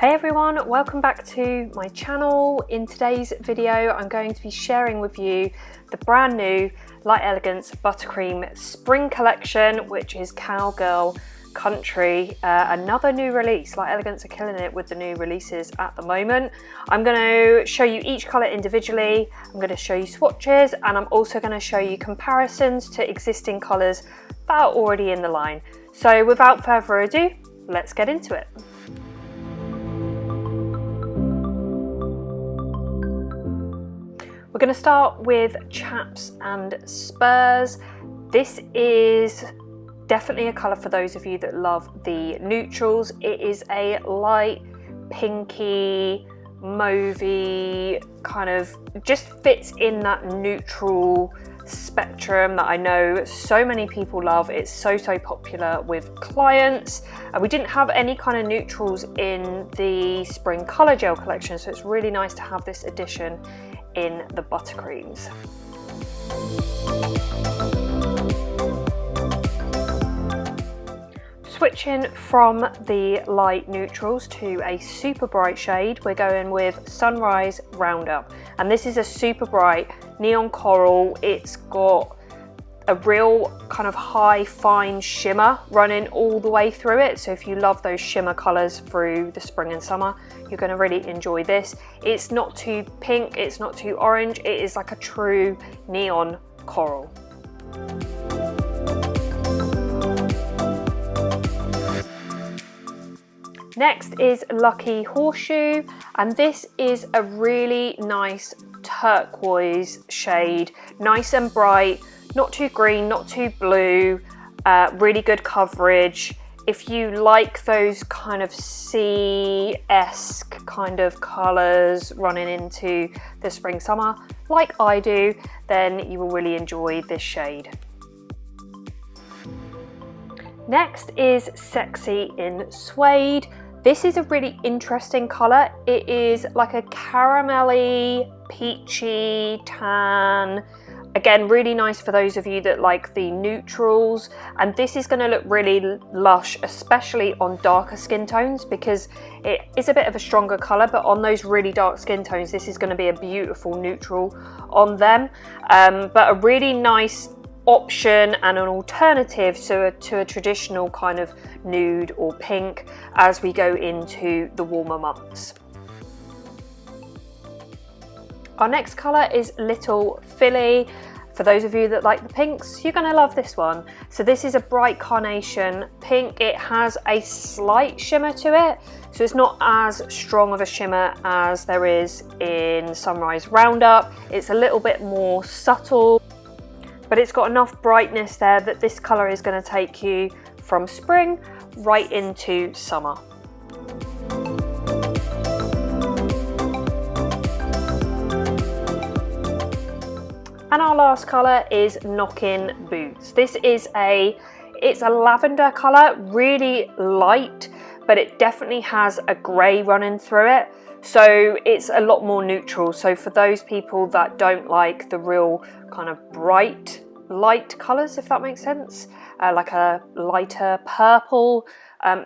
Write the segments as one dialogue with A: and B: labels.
A: Hey everyone, welcome back to my channel. In today's video I'm going to be sharing with you the brand new Light Elegance Buttercream Spring Collection, which is Cowgirl Country. Another new release. Light Elegance are killing it with the new releases at the moment. I'm going to show you each colour individually, I'm going to show you swatches, and I'm also going to show you comparisons to existing colours that are already in the line. So without further ado, let's get into it. We're going to start with Chaps and Spurs. This is definitely a colour for those of you that love the neutrals. It is a light pinky, mauvey, kind of just fits in that neutral spectrum that I know so many people love. It's so popular with clients. We didn't have any kind of neutrals in the spring colour gel collection, so it's really nice to have this addition in the buttercreams. Switching from the light neutrals to a super bright shade, we're going with Sunrise Roundup, and this is a super bright neon coral. It's got a real kind of high fine shimmer running all the way through it, so if you love those shimmer colours through the spring and summer, you're going to really enjoy this. It's not too pink, it's not too orange, it is like a true neon coral. Next is Lucky Horseshoe, and this is a really nice turquoise shade, nice and bright, not too green, not too blue, really good coverage. If you like those kind of sea-esque kind of colours running into the spring summer, like I do, then you will really enjoy this shade. Next is Sexy in Suede. This is a really interesting colour. It is like a caramelly, peachy, tan. Again, really nice for those of you that like the neutrals, and this is going to look really lush, especially on darker skin tones, because it is a bit of a stronger colour, but on those really dark skin tones this is going to be a beautiful neutral on them. But a really nice option and an alternative to a traditional kind of nude or pink as we go into the warmer months. Our next colour is Little Philly. For those of you that like the pinks, you're going to love this one. So this is a bright carnation pink. It has a slight shimmer to it, so it's not as strong of a shimmer as there is in Sunrise Roundup. It's a little bit more subtle, but it's got enough brightness there that this colour is going to take you from spring right into summer. And our last colour is Knockin' Boots. This is it's a lavender colour, really light, but it definitely has a grey running through it. So it's a lot more neutral. So for those people that don't like the real kind of bright, light colours, if that makes sense, like a lighter purple,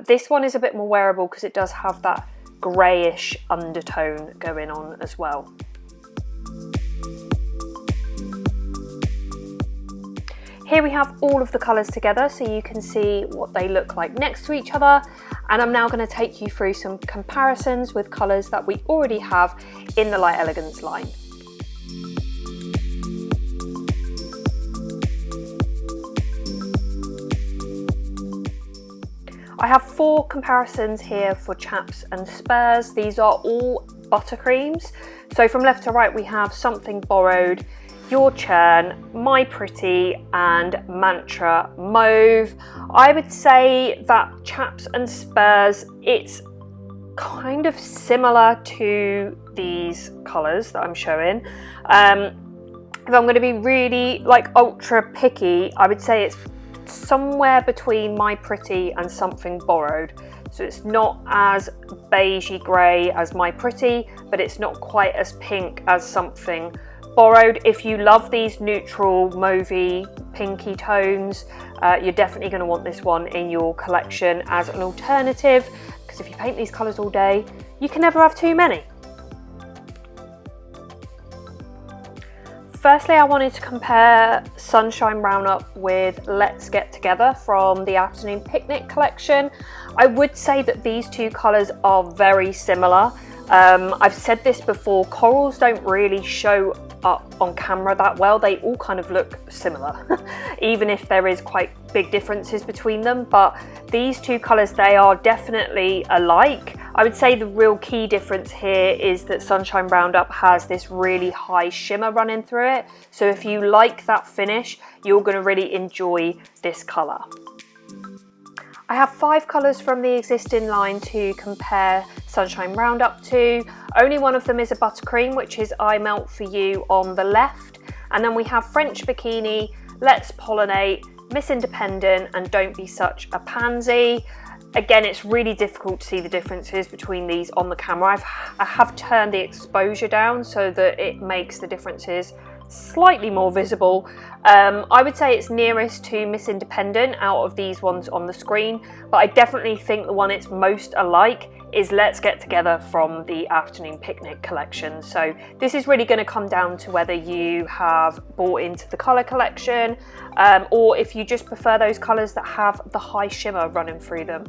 A: this one is a bit more wearable because it does have that greyish undertone going on as well. Here we have all of the colours together so you can see what they look like next to each other, and I'm now going to take you through some comparisons with colours that we already have in the Light Elegance line. I have 4 comparisons here for Chaps and Spurs. These are all buttercreams. So from left to right we have Something Borrowed, Your Churn, My Pretty, and Mantra Mauve. I would say that Chaps and Spurs, it's kind of similar to these colours that I'm showing. If I'm going to be really like ultra picky, I would say it's somewhere between My Pretty and Something Borrowed. So it's not as beigey grey as My Pretty, but it's not quite as pink as Something Borrowed. If you love these neutral mauvey pinky tones, you're definitely going to want this one in your collection as an alternative, because if you paint these colours all day, you can never have too many. Firstly, I wanted to compare Sunshine Roundup with Let's Get Together from the Afternoon Picnic collection. I would say that these two colours are very similar. I've said this before, corals don't really show up on camera that well. They all kind of look similar, even if there is quite big differences between them. But these two colours, they are definitely alike. I would say the real key difference here is that Sunshine Roundup has this really high shimmer running through it. So if you like that finish, you're going to really enjoy this colour. I have 5 colours from the existing line to compare Sunshine Roundup to. Only one of them is a Buttercream, which is I Melt For You on the left. And then we have French Bikini, Let's Pollinate, Miss Independent and Don't Be Such a Pansy. Again, it's really difficult to see the differences between these on the camera. I have turned the exposure down so that it makes the differences slightly more visible. I would say it's nearest to Miss Independent out of these ones on the screen, but I definitely think the one it's most alike is Let's Get Together from the Afternoon Picnic collection. So this is really going to come down to whether you have bought into the colour collection or if you just prefer those colours that have the high shimmer running through them.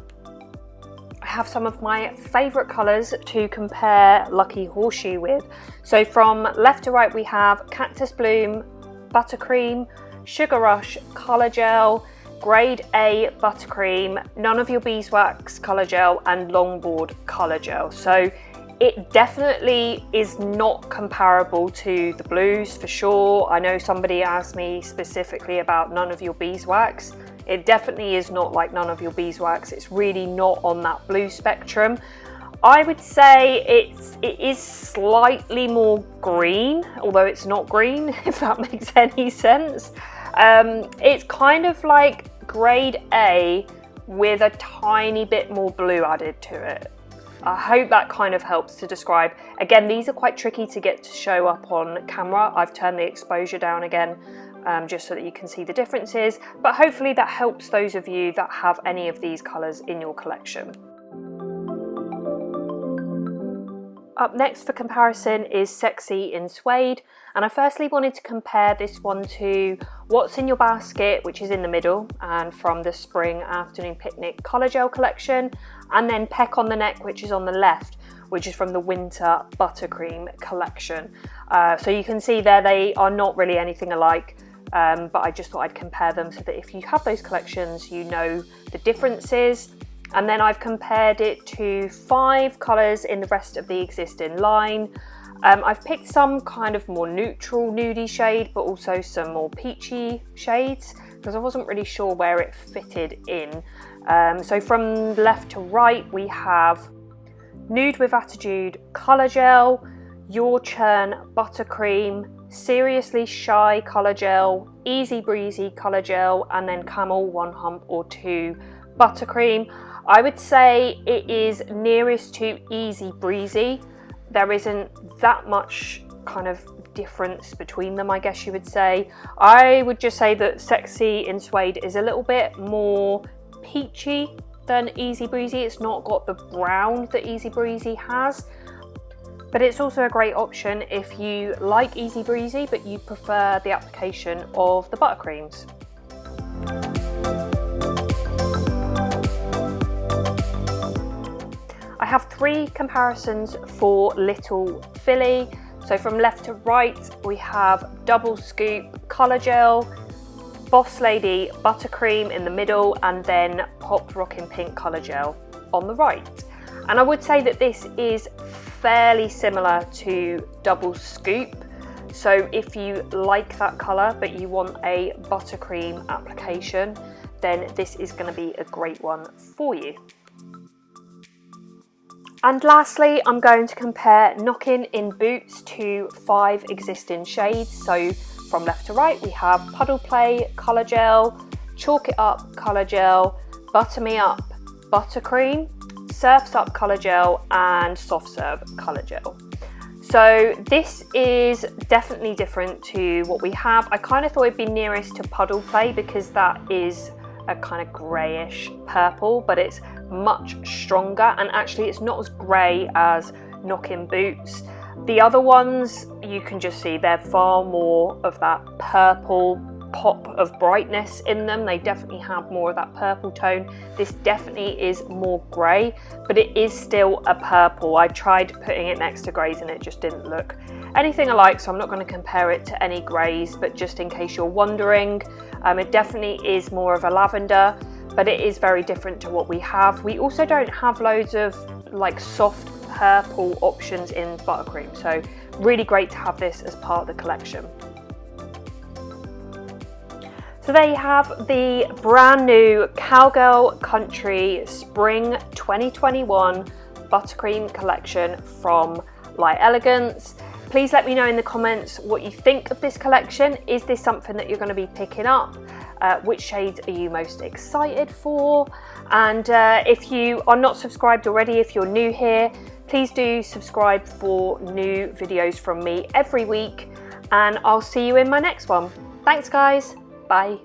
A: I have some of my favourite colours to compare Lucky Horseshoe with. So from left to right we have Cactus Bloom, Buttercream, Sugar Rush Colour Gel, Grade A Buttercream, None of Your Beeswax Colour Gel and Longboard Colour Gel. So it definitely is not comparable to the blues for sure. I know somebody asked me specifically about None of Your Beeswax. It definitely is not like None of Your Beeswax. It's really not on that blue spectrum. I would say it is slightly more green, although it's not green, if that makes any sense. It's kind of like Grade A with a tiny bit more blue added to it. I hope that kind of helps to describe. Again, these are quite tricky to get to show up on camera. I've turned the exposure down again just so that you can see the differences, but hopefully that helps those of you that have any of these colours in your collection. Up next for comparison is Sexy in Suede, and I firstly wanted to compare this one to What's in Your Basket, which is in the middle and from the Spring Afternoon Picnic Colour Gel collection, and then Peck on the Neck, which is on the left, which is from the Winter Buttercream collection. So you can see there they are not really anything alike, but I just thought I'd compare them so that if you have those collections you know the differences. And then I've compared it to 5 colours in the rest of the existing line. I've picked some kind of more neutral nudie shade, but also some more peachy shades because I wasn't really sure where it fitted in. So from left to right we have Nude with Attitude Colour Gel, Your Churn Buttercream, Seriously Shy Colour Gel, Easy Breezy Colour Gel, and then Camel 1 Hump or 2 Buttercream. I would say it is nearest to Easy Breezy. There isn't that much kind of difference between them, I guess you would say. I would just say that Sexy in Suede is a little bit more peachy than Easy Breezy. It's not got the brown that Easy Breezy has, but it's also a great option if you like Easy Breezy but you prefer the application of the buttercreams. I have 3 comparisons for Little Philly. So from left to right we have Double Scoop Colour Gel, Boss Lady Buttercream in the middle, and then Popped Rockin' Pink Colour Gel on the right. And I would say that this is fairly similar to Double Scoop. So if you like that colour but you want a buttercream application, then this is going to be a great one for you. And lastly, I'm going to compare Knockin' in Boots to 5 existing shades. So from left to right, we have Puddle Play Colour Gel, Chalk It Up Colour Gel, Butter Me Up Buttercream, Surf's Up Colour Gel, and Soft Serve Colour Gel. So this is definitely different to what we have. I kind of thought it'd be nearest to Puddle Play because that is a kind of greyish purple, but it's much stronger, and actually it's not as grey as Knockin' Boots. The other ones, you can just see they're far more of that purple pop of brightness in them. They definitely have more of that purple tone. This definitely is more grey, but it is still a purple. I tried putting it next to greys and it just didn't look anything alike, so I'm not going to compare it to any greys, but just in case you're wondering, it definitely is more of a lavender, but it is very different to what we have. We also don't have loads of like soft purple options in Buttercream, so really great to have this as part of the collection. So there you have the brand new Cowgirl Country Spring 2021 Buttercream collection from Elegance. Please let me know in the comments what you think of this collection. Is this something that you're going to be picking up? Which shades are you most excited for? And if you are not subscribed already, if you're new here, please do subscribe for new videos from me every week, and I'll see you in my next one. Thanks guys, bye.